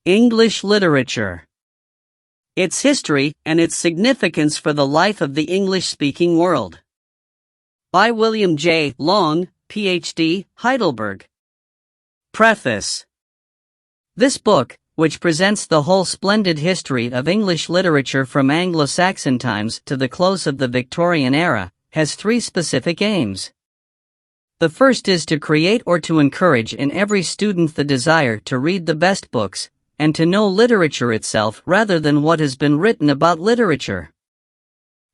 English literature. Its history and its significance for the life of the English-speaking world. By William J. Long, Ph.D., Heidelberg. Preface. This book, which presents the whole splendid history of English literature from Anglo-Saxon times to the close of the Victorian era, has three specific aims. The first is to create or to encourage in every student the desire to read the best books, and to know literature itself rather than what has been written about literature.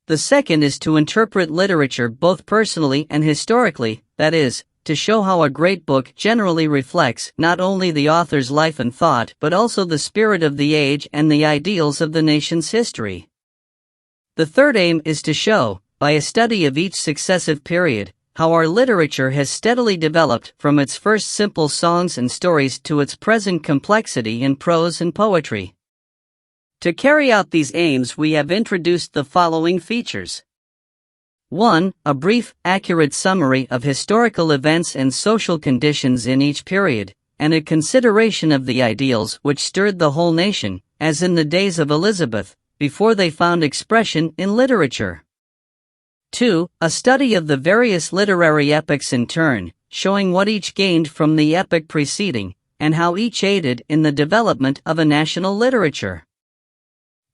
The second is to interpret literature both personally and historically, that is, to show how a great book generally reflects not only the author's life and thought but also the spirit of the age and the ideals of the nation's history. The third aim is to show, by a study of each successive period, how our literature has steadily developed from its first simple songs and stories to its present complexity in prose and poetry. To carry out these aims, we have introduced the following features. 1. A brief, accurate summary of historical events and social conditions in each period, and a consideration of the ideals which stirred the whole nation, as in the days of Elizabeth, before they found expression in literature. 2. A study of the various literary epochs in turn, showing what each gained from the epoch preceding, and how each aided in the development of a national literature.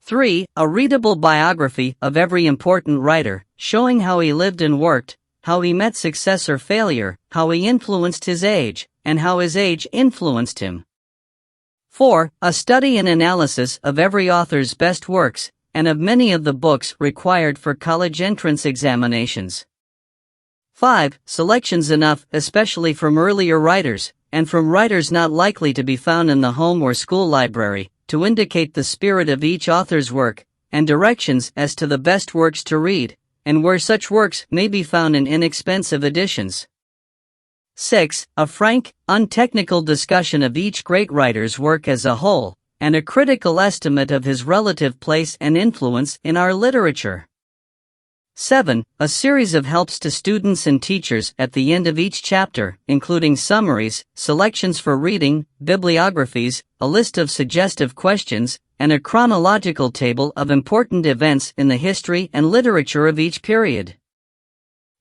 3. A readable biography of every important writer, showing how he lived and worked, how he met success or failure, how he influenced his age, and how his age influenced him. 4. A study and analysis of every author's best works, and of many of the books required for college entrance examinations. 5. Selections enough, especially from earlier writers, and from writers not likely to be found in the home or school library, to indicate the spirit of each author's work, and directions as to the best works to read, and where such works may be found in inexpensive editions. 6. A frank, untechnical discussion of each great writer's work as a whole, and a critical estimate of his relative place and influence in our literature. 7. A series of helps to students and teachers at the end of each chapter, including summaries, selections for reading, bibliographies, a list of suggestive questions, and a chronological table of important events in the history and literature of each period.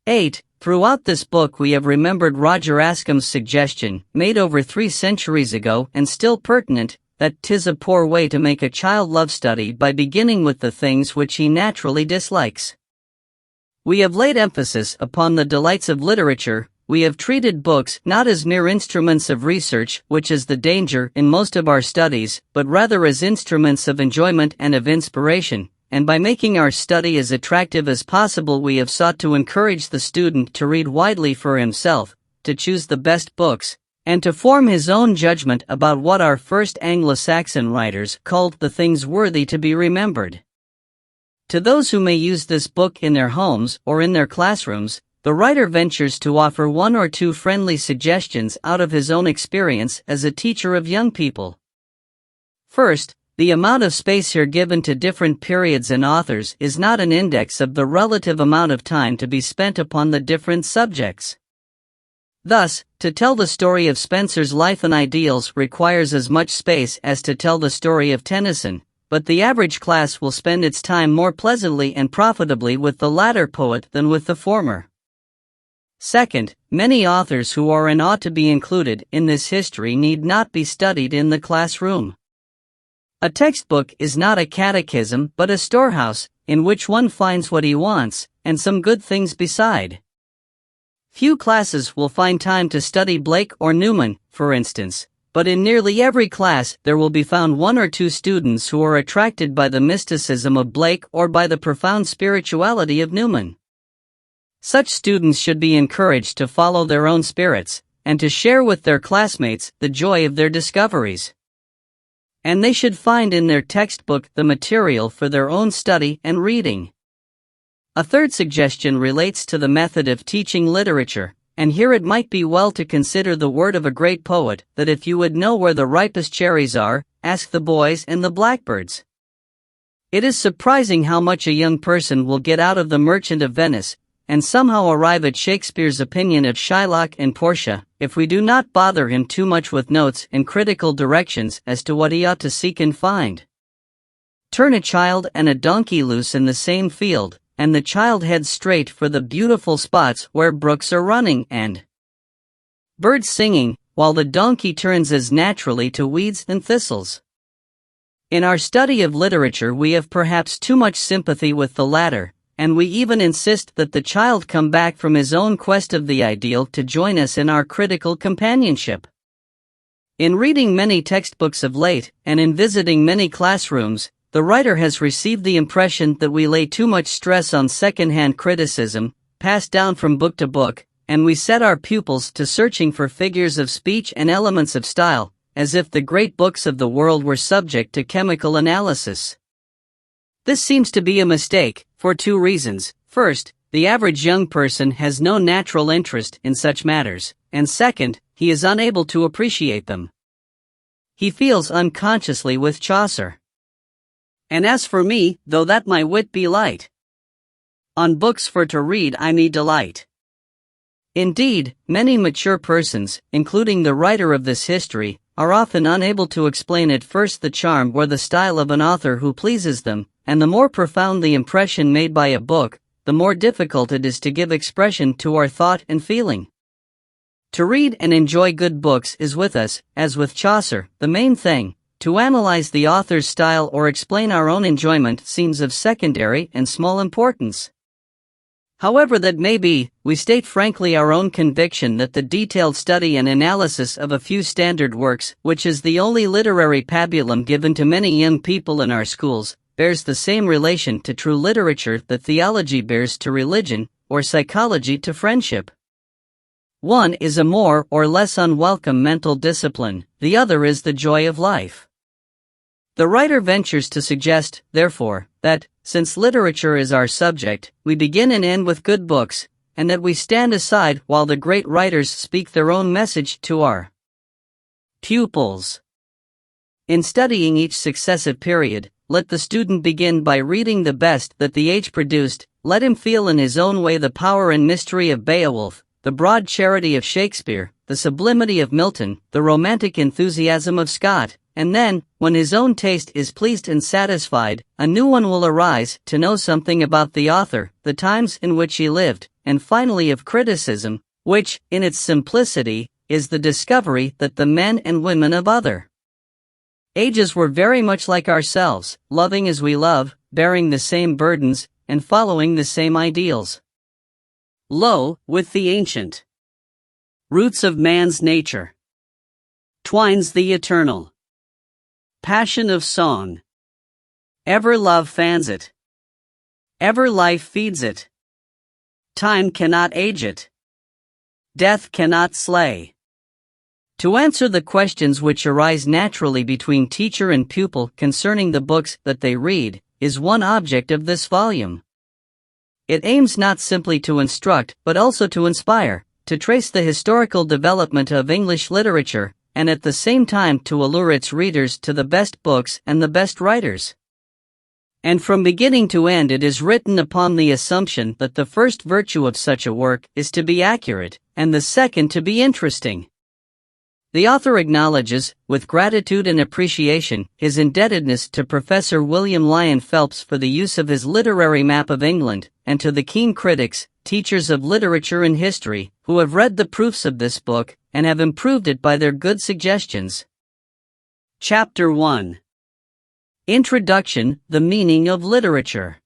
8. Throughout this book we have remembered Roger Ascham's suggestion, made over 3 centuries ago and still pertinent, that 'tis a poor way to make a child love study by beginning with the things which he naturally dislikes. We have laid emphasis upon the delights of literature. We have treated books not as mere instruments of research, which is the danger in most of our studies, but rather as instruments of enjoyment and of inspiration, and by making our study as attractive as possible we have sought to encourage the student to read widely for himself, to choose the best books, and to form his own judgment about what our first Anglo-Saxon writers called the things worthy to be remembered. To those who may use this book in their homes or in their classrooms, the writer ventures to offer 1 or 2 friendly suggestions out of his own experience as a teacher of young people. First, the amount of space here given to different periods and authors is not an index of the relative amount of time to be spent upon the different subjects. Thus, to tell the story of Spenser's life and ideals requires as much space as to tell the story of Tennyson, but the average class will spend its time more pleasantly and profitably with the latter poet than with the former. Second, many authors who are and ought to be included in this history need not be studied in the classroom. A textbook is not a catechism but a storehouse, in which one finds what he wants, and some good things beside. Few classes will find time to study Blake or Newman, for instance, but in nearly every class there will be found 1 or 2 students who are attracted by the mysticism of Blake or by the profound spirituality of Newman. Such students should be encouraged to follow their own spirits, and to share with their classmates the joy of their discoveries. And they should find in their textbook the material for their own study and reading. A third suggestion relates to the method of teaching literature, and here it might be well to consider the word of a great poet, that if you would know where the ripest cherries are, ask the boys and the blackbirds. It is surprising how much a young person will get out of the Merchant of Venice, and somehow arrive at Shakespeare's opinion of Shylock and Portia, if we do not bother him too much with notes and critical directions as to what he ought to seek and find. Turn a child and a donkey loose in the same field, and the child heads straight for the beautiful spots where brooks are running and birds singing, while the donkey turns as naturally to weeds and thistles. In our study of literature we have perhaps too much sympathy with the latter, and we even insist that the child come back from his own quest of the ideal to join us in our critical companionship. In reading many textbooks of late, and in visiting many classrooms, the writer has received the impression that we lay too much stress on second-hand criticism, passed down from book to book, and we set our pupils to searching for figures of speech and elements of style, as if the great books of the world were subject to chemical analysis. This seems to be a mistake, for two reasons. First, the average young person has no natural interest in such matters, and second, he is unable to appreciate them. He feels unconsciously with Chaucer. And as for me, though that my wit be light, on books for to read I me delight. Indeed, many mature persons, including the writer of this history, are often unable to explain at first the charm or the style of an author who pleases them, and the more profound the impression made by a book, the more difficult it is to give expression to our thought and feeling. To read and enjoy good books is with us, as with Chaucer, the main thing. To analyze the author's style or explain our own enjoyment seems of secondary and small importance. However that may be, we state frankly our own conviction that the detailed study and analysis of a few standard works, which is the only literary pabulum given to many young people in our schools, bears the same relation to true literature that theology bears to religion, or psychology to friendship. One is a more or less unwelcome mental discipline, the other is the joy of life. The writer ventures to suggest, therefore, that, since literature is our subject, we begin and end with good books, and that we stand aside while the great writers speak their own message to our pupils. In studying each successive period, let the student begin by reading the best that the age produced, let him feel in his own way the power and mystery of Beowulf, the broad charity of Shakespeare, the sublimity of Milton, the romantic enthusiasm of Scott, and then, when his own taste is pleased and satisfied, a new one will arise to know something about the author, the times in which he lived, and finally of criticism, which, in its simplicity, is the discovery that the men and women of other ages were very much like ourselves, loving as we love, bearing the same burdens, and following the same ideals. Lo, with the ancient roots of man's nature twines the eternal passion of song. Ever love fans it. Ever life feeds it. Time cannot age it. Death cannot slay. To answer the questions which arise naturally between teacher and pupil concerning the books that they read, is one object of this volume. It aims not simply to instruct, but also to inspire, to trace the historical development of English literature, and at the same time to allure its readers to the best books and the best writers. And from beginning to end it is written upon the assumption that the first virtue of such a work is to be accurate, and the second to be interesting. The author acknowledges, with gratitude and appreciation, his indebtedness to Professor William Lyon Phelps for the use of his literary map of England, and to the keen critics, teachers of literature and history, who have read the proofs of this book, and have improved it by their good suggestions. Chapter 1. Introduction, the meaning of literature.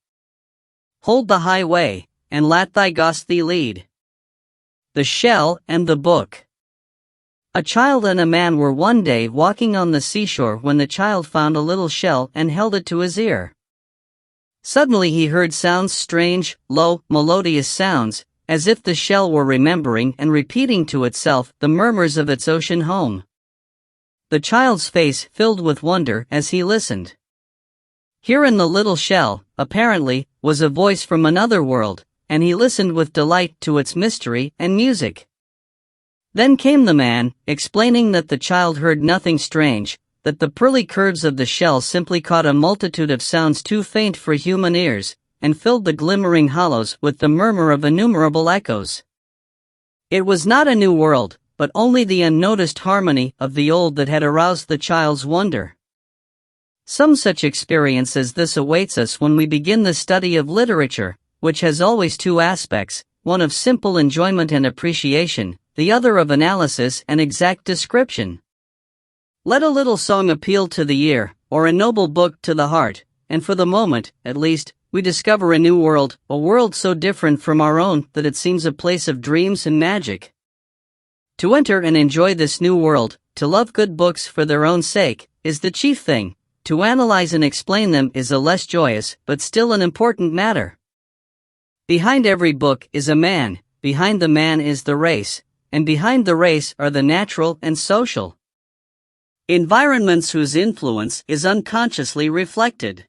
Hold the highway, and let thy goss thee lead. The shell and the book. A child and a man were one day walking on the seashore when the child found a little shell and held it to his ear. Suddenly he heard sounds, strange, low, melodious sounds, as if the shell were remembering and repeating to itself the murmurs of its ocean home. The child's face filled with wonder as he listened. Here in the little shell, apparently, was a voice from another world, and he listened with delight to its mystery and music. Then came the man, explaining that the child heard nothing strange, that the pearly curves of the shell simply caught a multitude of sounds too faint for human ears, and filled the glimmering hollows with the murmur of innumerable echoes. It was not a new world, but only the unnoticed harmony of the old that had aroused the child's wonder. Some such experience as this awaits us when we begin the study of literature, which has always two aspects, one of simple enjoyment and appreciation, the other of analysis and exact description. Let a little song appeal to the ear, or a noble book to the heart, and for the moment, at least, we discover a new world, a world so different from our own that it seems a place of dreams and magic. To enter and enjoy this new world, to love good books for their own sake, is the chief thing. To analyze and explain them is a less joyous, but still an important matter. Behind every book is a man, behind the man is the race, and behind the race are the natural and social environments whose influence is unconsciously reflected.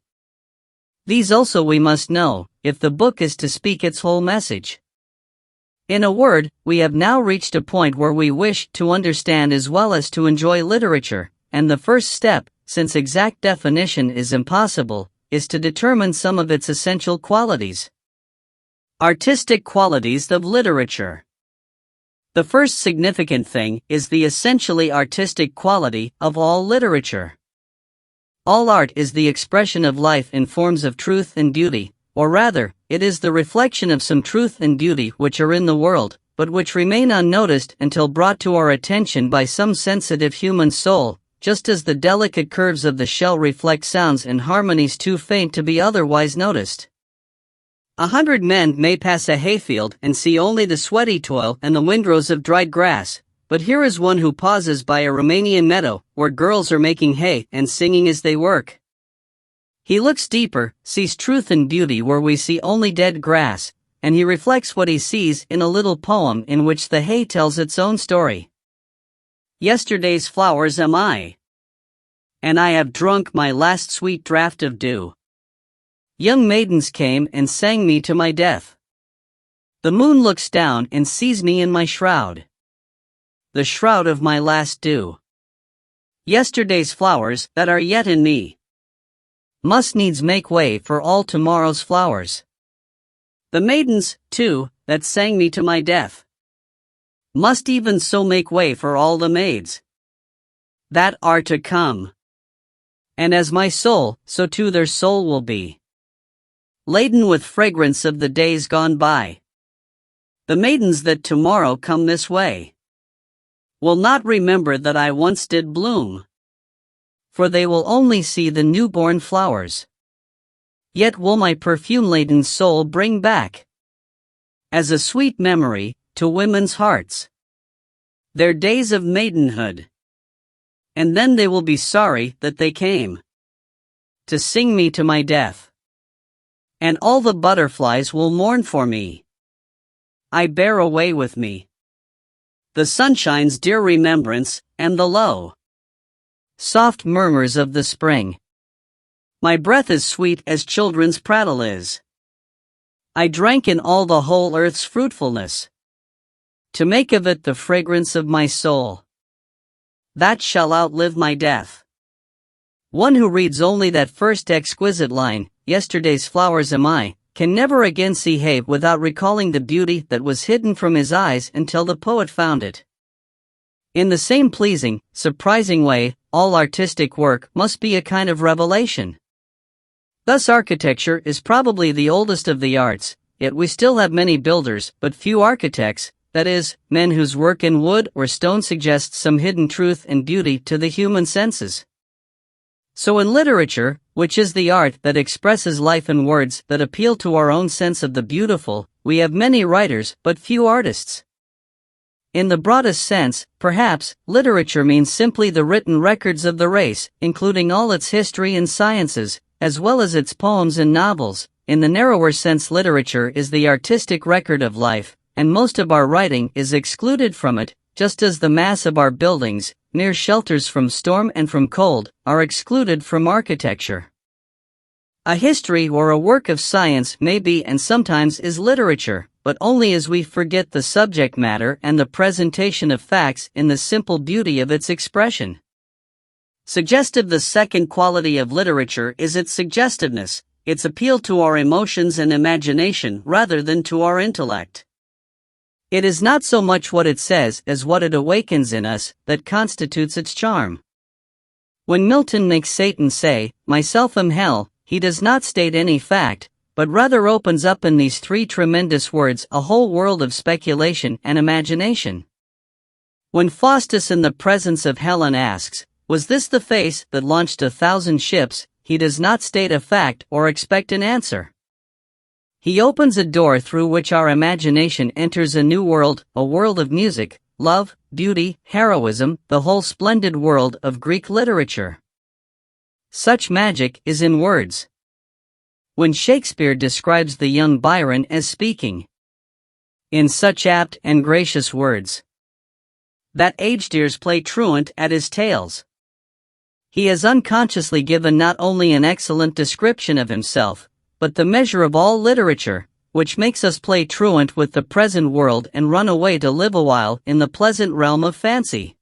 These also we must know, if the book is to speak its whole message. In a word, we have now reached a point where we wish to understand as well as to enjoy literature, and the first step, since exact definition is impossible, is to determine some of its essential qualities. Artistic qualities of literature. The first significant thing is the essentially artistic quality of all literature. All art is the expression of life in forms of truth and beauty, or rather, it is the reflection of some truth and beauty which are in the world, but which remain unnoticed until brought to our attention by some sensitive human soul, just as the delicate curves of the shell reflect sounds and harmonies too faint to be otherwise noticed. 100 men may pass a hayfield and see only the sweaty toil and the windrows of dried grass, but here is one who pauses by a Romanian meadow, where girls are making hay and singing as they work. He looks deeper, sees truth and beauty where we see only dead grass, and he reflects what he sees in a little poem in which the hay tells its own story. Yesterday's flowers am I, and I have drunk my last sweet draught of dew. Young maidens came and sang me to my death. The moon looks down and sees me in my shroud, the shroud of my last dew. Yesterday's flowers that are yet in me must needs make way for all tomorrow's flowers. The maidens, too, that sang me to my death must even so make way for all the maids that are to come. And as my soul, so too their soul will be, laden with fragrance of the days gone by. The maidens that tomorrow come this way will not remember that I once did bloom, for they will only see the newborn flowers. Yet will my perfume-laden soul bring back, as a sweet memory, to women's hearts, their days of maidenhood. And then they will be sorry that they came to sing me to my death. And all the butterflies will mourn for me. I bear away with me the sunshine's dear remembrance, and the low, soft murmurs of the spring. My breath is sweet as children's prattle is. I drank in all the whole earth's fruitfulness, to make of it the fragrance of my soul, that shall outlive my death. One who reads only that first exquisite line, yesterday's flowers am I, can never again see hay without recalling the beauty that was hidden from his eyes until the poet found it. In the same pleasing, surprising way, all artistic work must be a kind of revelation. Thus architecture is probably the oldest of the arts, yet we still have many builders but few architects, that is, men whose work in wood or stone suggests some hidden truth and beauty to the human senses. So in literature, which is the art that expresses life in words that appeal to our own sense of the beautiful, we have many writers but few artists. In the broadest sense, perhaps, literature means simply the written records of the race, including all its history and sciences, as well as its poems and novels. In the narrower sense, literature is the artistic record of life, and most of our writing is excluded from it, just as the mass of our buildings, mere shelters from storm and from cold, are excluded from architecture. A history or a work of science may be and sometimes is literature, but only as we forget the subject matter and the presentation of facts in the simple beauty of its expression. Suggestive. The second quality of literature is its suggestiveness. its appeal to our emotions and imagination rather than to our intellect. It is not so much what it says as what it awakens in us that constitutes its charm. When Milton makes Satan say, "Myself am hell," he does not state any fact, but rather opens up in these three tremendous words a whole world of speculation and imagination. When Faustus in the presence of Helen asks, "Was this the face that launched 1,000 ships?" he does not state a fact or expect an answer. He opens a door through which our imagination enters a new world, a world of music, love, beauty, heroism, the whole splendid world of Greek literature. Such magic is in words. When Shakespeare describes the young Byron as speaking in such apt and gracious words that aged ears play truant at his tales, he has unconsciously given not only an excellent description of himself, but the measure of all literature, which makes us play truant with the present world and run away to live a while in the pleasant realm of fancy.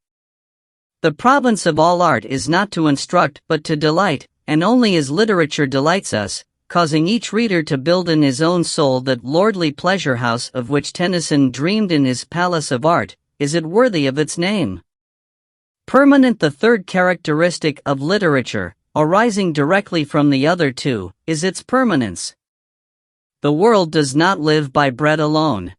The province of all art is not to instruct but to delight, and only as literature delights us, causing each reader to build in his own soul that lordly pleasure house of which Tennyson dreamed in his Palace of Art, is it worthy of its name. Permanent. The third characteristic of literature, arising directly from the other two, is its permanence. The world does not live by bread alone.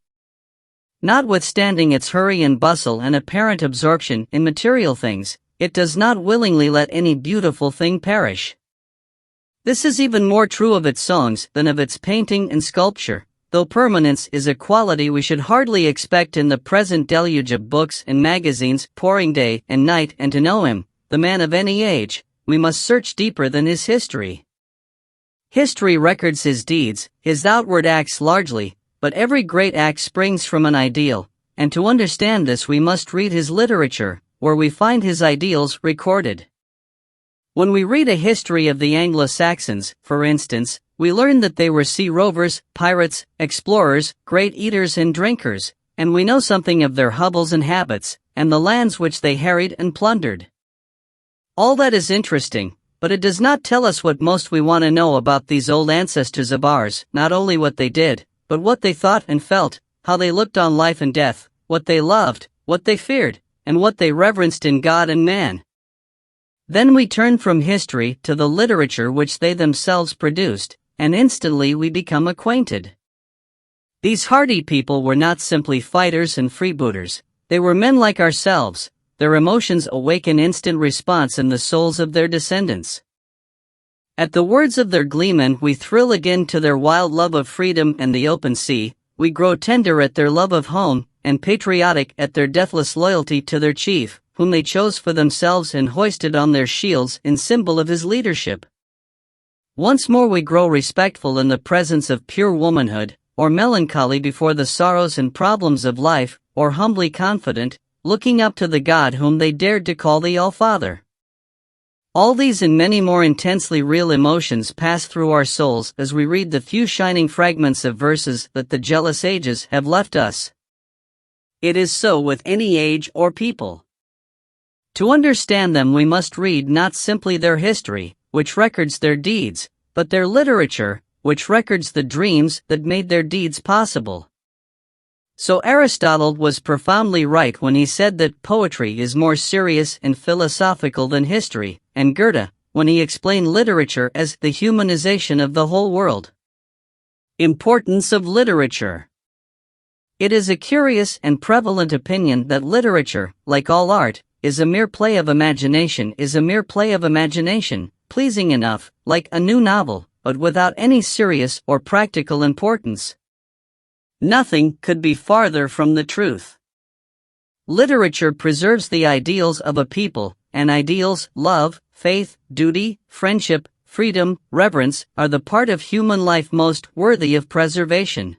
Notwithstanding its hurry and bustle and apparent absorption in material things, it does not willingly let any beautiful thing perish. This is even more true of its songs than of its painting and sculpture, though permanence is a quality we should hardly expect in the present deluge of books and magazines pouring day and night, and to know him, the man of any age, we must search deeper than his history. History records his deeds, his outward acts largely, but every great act springs from an ideal, and to understand this we must read his literature, where we find his ideals recorded. When we read a history of the Anglo-Saxons, for instance, we learn that they were sea rovers, pirates, explorers, great eaters and drinkers, and we know something of their hovels and habits, and the lands which they harried and plundered. All that is interesting, but it does not tell us what most we want to know about these old ancestors of ours, not only what they did, but what they thought and felt, how they looked on life and death, what they loved, what they feared, and what they reverenced in God and man. Then we turn from history to the literature which they themselves produced, and instantly we become acquainted. These hardy people were not simply fighters and freebooters, they were men like ourselves. Their emotions awaken instant response in the souls of their descendants. At the words of their gleemen we thrill again to their wild love of freedom and the open sea, we grow tender at their love of home, and patriotic at their deathless loyalty to their chief, whom they chose for themselves and hoisted on their shields in symbol of his leadership. Once more we grow respectful in the presence of pure womanhood, or melancholy before the sorrows and problems of life, or humbly confident, looking up to the God whom they dared to call the All-Father. All these and many more intensely real emotions pass through our souls as we read the few shining fragments of verses that the jealous ages have left us. It is so with any age or people. To understand them we must read not simply their history, which records their deeds, but their literature, which records the dreams that made their deeds possible. So Aristotle was profoundly right when he said that poetry is more serious and philosophical than history, and Goethe, when he explained literature as the humanization of the whole world. Importance of literature. It is a curious and prevalent opinion that literature, like all art, is a mere play of imagination, pleasing enough, like a new novel, but without any serious or practical importance. Nothing could be farther from the truth. Literature preserves the ideals of a people, and ideals, love, faith, duty, friendship, freedom, reverence, are the part of human life most worthy of preservation.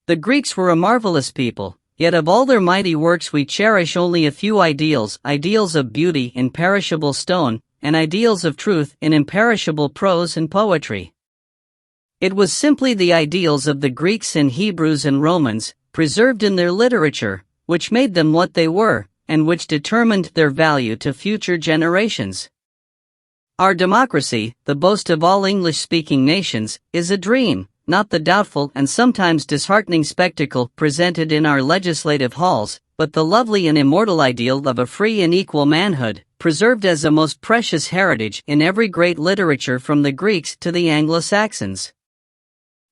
The Greeks were a marvelous people, yet of all their mighty works we cherish only a few ideals of beauty in perishable stone, and ideals of truth in imperishable prose and poetry. It was simply the ideals of the Greeks and Hebrews and Romans, preserved in their literature, which made them what they were, and which determined their value to future generations. Our democracy, the boast of all English-speaking nations, is a dream, not the doubtful and sometimes disheartening spectacle presented in our legislative halls, but the lovely and immortal ideal of a free and equal manhood, preserved as a most precious heritage in every great literature from the Greeks to the Anglo-Saxons.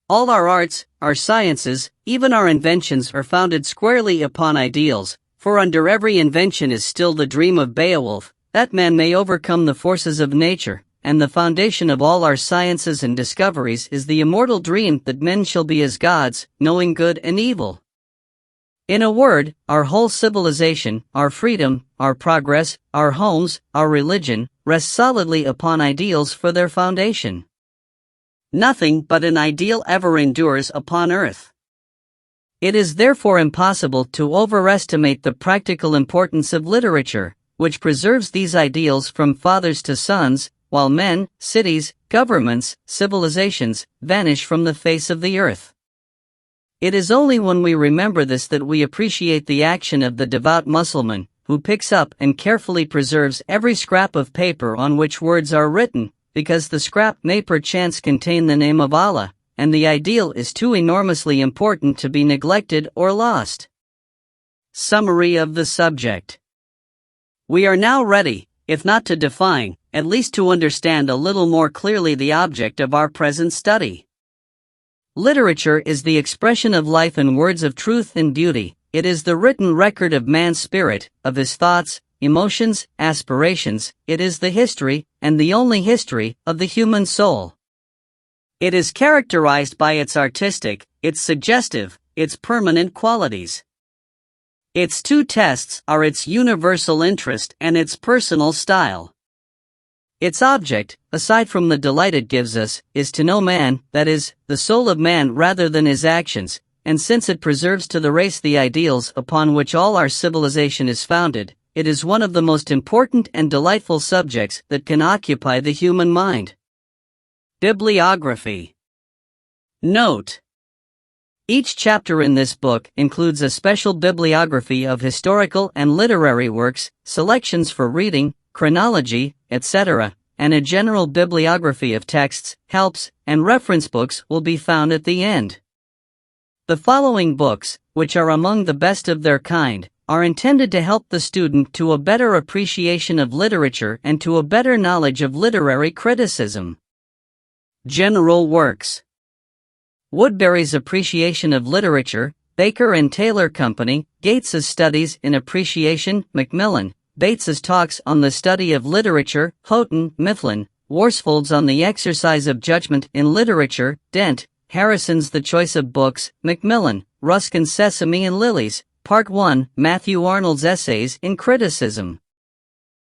All our arts, our sciences, even our inventions are founded squarely upon ideals, for under every invention is still the dream of Beowulf, that man may overcome the forces of nature, and the foundation of all our sciences and discoveries is the immortal dream that men shall be as gods, knowing good and evil. In a word, our whole civilization, our freedom, our progress, our homes, our religion, rests solidly upon ideals for their foundation. Nothing but an ideal ever endures upon earth. It is therefore impossible to overestimate the practical importance of literature, which preserves these ideals from fathers to sons, while men, cities, governments, civilizations, vanish from the face of the earth. It is only when we remember this that we appreciate the action of the devout Mussulman, who picks up and carefully preserves every scrap of paper on which words are written, because the scrap may perchance contain the name of Allah, and the ideal is too enormously important to be neglected or lost. Summary of the subject. We are now ready, if not to define, at least to understand a little more clearly the object of our present study. Literature is the expression of life in words of truth and beauty. It is the written record of man's spirit, of his thoughts, emotions, aspirations. It is the history, and the only history, of the human soul. It is characterized by its artistic, its suggestive, its permanent qualities. Its two tests are its universal interest and its personal style. Its object, aside from the delight it gives us, is to know man, that is, the soul of man rather than his actions, and since it preserves to the race the ideals upon which all our civilization is founded, it is one of the most important and delightful subjects that can occupy the human mind. Bibliography. Note: each chapter in this book includes a special bibliography of historical and literary works, selections for reading, chronology, etc., and a general bibliography of texts, helps, and reference books will be found at the end. The following books, which are among the best of their kind, are intended to help the student to a better appreciation of literature and to a better knowledge of literary criticism. General works. Woodbury's Appreciation of Literature, Baker and Taylor Company, Gates's Studies in Appreciation, Macmillan, Bates's Talks on the Study of Literature, Houghton, Mifflin, Worsfold's On the Exercise of Judgment in Literature, Dent, Harrison's The Choice of Books, Macmillan, Ruskin's Sesame and Lilies, Part 1, Matthew Arnold's Essays in Criticism.